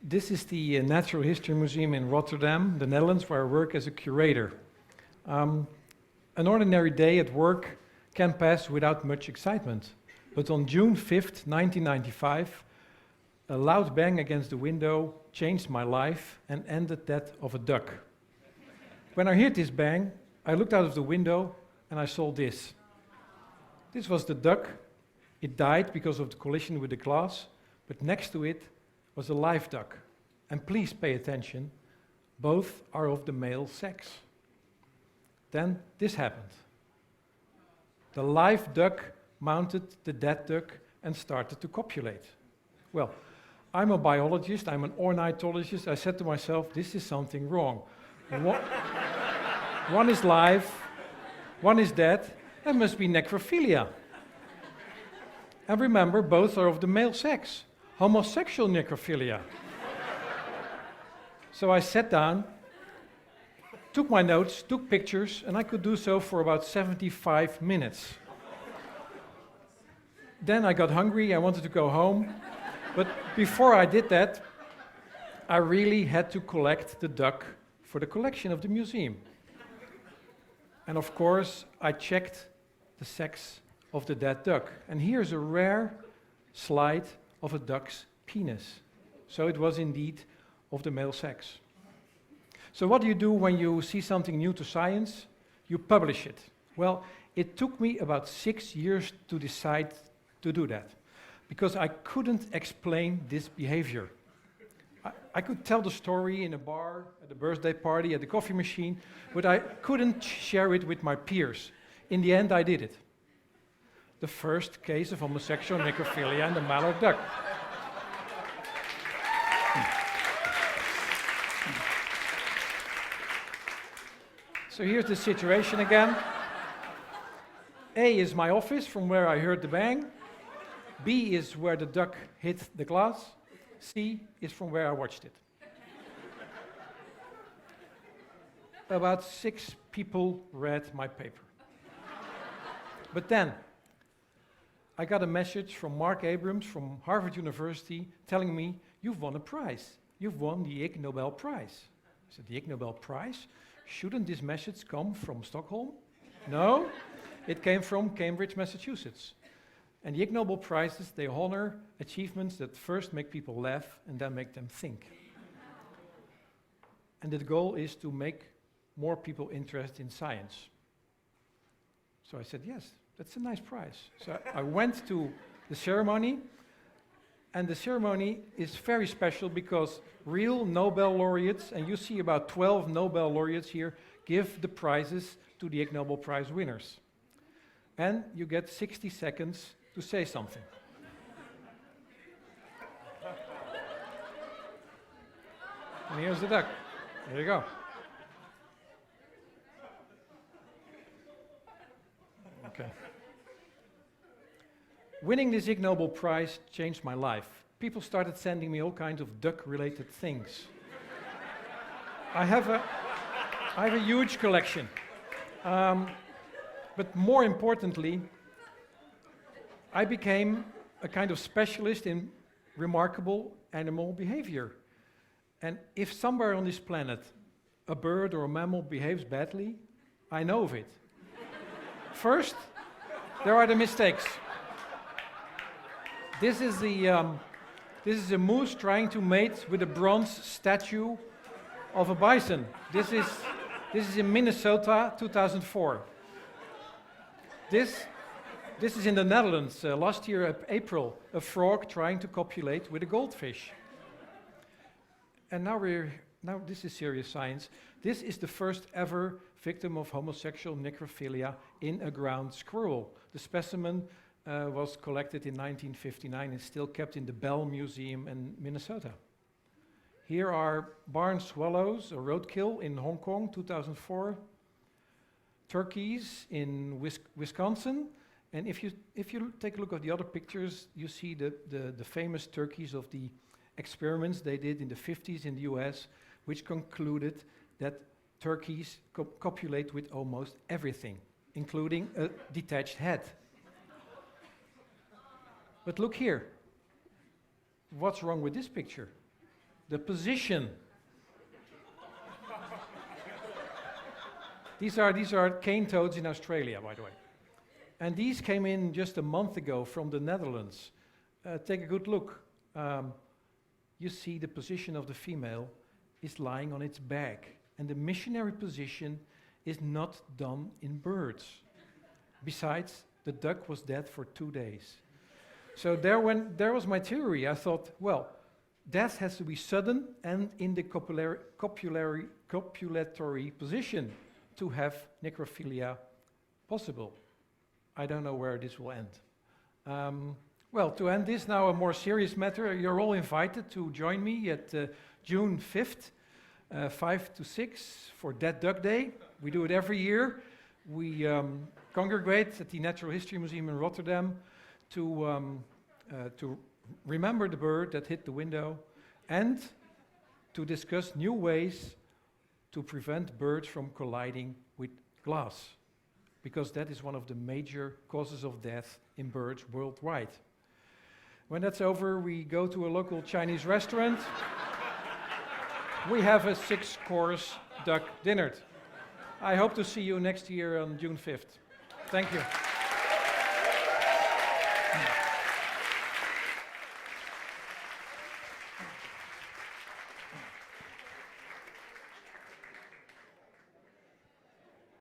This is the Natural History Museum in Rotterdam, the Netherlands, where I work as a curator. An ordinary day at work can pass without much excitement. But on June 5th, 1995, a loud bang against the window changed my life and ended that of a duck. When I heard this bang, I looked out of the window and I saw this. This was the duck. It died because of the collision with the glass, but next to it was a live duck. And please pay attention, both are of the male sex. Then this happened. The live duck mounted the dead duck and started to copulate. Well, I'm a biologist, I'm an ornithologist. I said to myself, this is something wrong. One is live, one is dead, that must be necrophilia. And remember, both are of the male sex. Homosexual necrophilia. So I sat down, took my notes, took pictures, and I could do so for about 75 minutes. Then I got hungry, I wanted to go home, but before I did that, I really had to collect the duck for the collection of the museum. And of course, I checked the sex of the dead duck. And here's a rare slide of a duck's penis. So it was indeed of the male sex. So what do you do when you see something new to science? You publish it. Well, it took me about 6 years to decide to do that, because I couldn't explain this behavior. I could tell the story in a bar, at a birthday party, at the coffee machine, but I couldn't share it with my peers. In the end, I did it. The first case of homosexual necrophilia in the mallard duck. So here's the situation again. A is my office, from where I heard the bang. B is where the duck hit the glass. C is from where I watched it. About 6 people read my paper. But then, I got a message from Mark Abrams from Harvard University telling me, you've won a prize. You've won the Ig Nobel Prize. I said, the Ig Nobel Prize? Shouldn't this message come from Stockholm? No, it came from Cambridge, Massachusetts. And the Ig Nobel Prizes, they honor achievements that first make people laugh and then make them think. And the goal is to make more people interested in science. So I said, yes, that's a nice prize. So I went to the ceremony, and the ceremony is very special because real Nobel laureates, and you see about 12 Nobel laureates here, give the prizes to the Ig Nobel Prize winners. And you get 60 seconds to say something. And here's the duck. There you go. Okay. Winning this Ig Nobel Prize changed my life. People started sending me all kinds of duck-related things. I have a huge collection. But more importantly, I became a kind of specialist in remarkable animal behavior. And if somewhere on this planet a bird or a mammal behaves badly, I know of it. First, there are the mistakes. This is a moose trying to mate with a bronze statue of a bison. This is in Minnesota, 2004. This is in the Netherlands, last year, April, a frog trying to copulate with a goldfish. And now this is serious science. This is the first ever victim of homosexual necrophilia in a ground squirrel. The specimen was collected in 1959 and still kept in the Bell Museum in Minnesota. Here are barn swallows, a roadkill in Hong Kong, 2004. Turkeys in Wisconsin. And if you take a look at the other pictures, you see the famous turkeys of the experiments they did in the 50s in the US, which concluded that turkeys copulate with almost everything, including a detached head. But look here. What's wrong with this picture? the position. These are cane toads in Australia, by the way. And these came in just a month ago from the Netherlands. Take a good look. You see the position of the female is lying on its back. And the missionary position is not done in birds. Besides, the duck was dead for 2 days. So there was my theory. I thought, well, death has to be sudden and in the copulatory position to have necrophilia possible. I don't know where this will end. Well, to end this now, a more serious matter, you're all invited to join me at June 5th, 5 to 6 for Dead Duck Day. We do it every year. We congregate at the Natural History Museum in Rotterdam to remember the bird that hit the window and to discuss new ways to prevent birds from colliding with glass, because that is one of the major causes of death in birds worldwide. When that's over, we go to a local Chinese restaurant. We have a 6-course duck dinner. I hope to see you next year on June 5th. Thank you.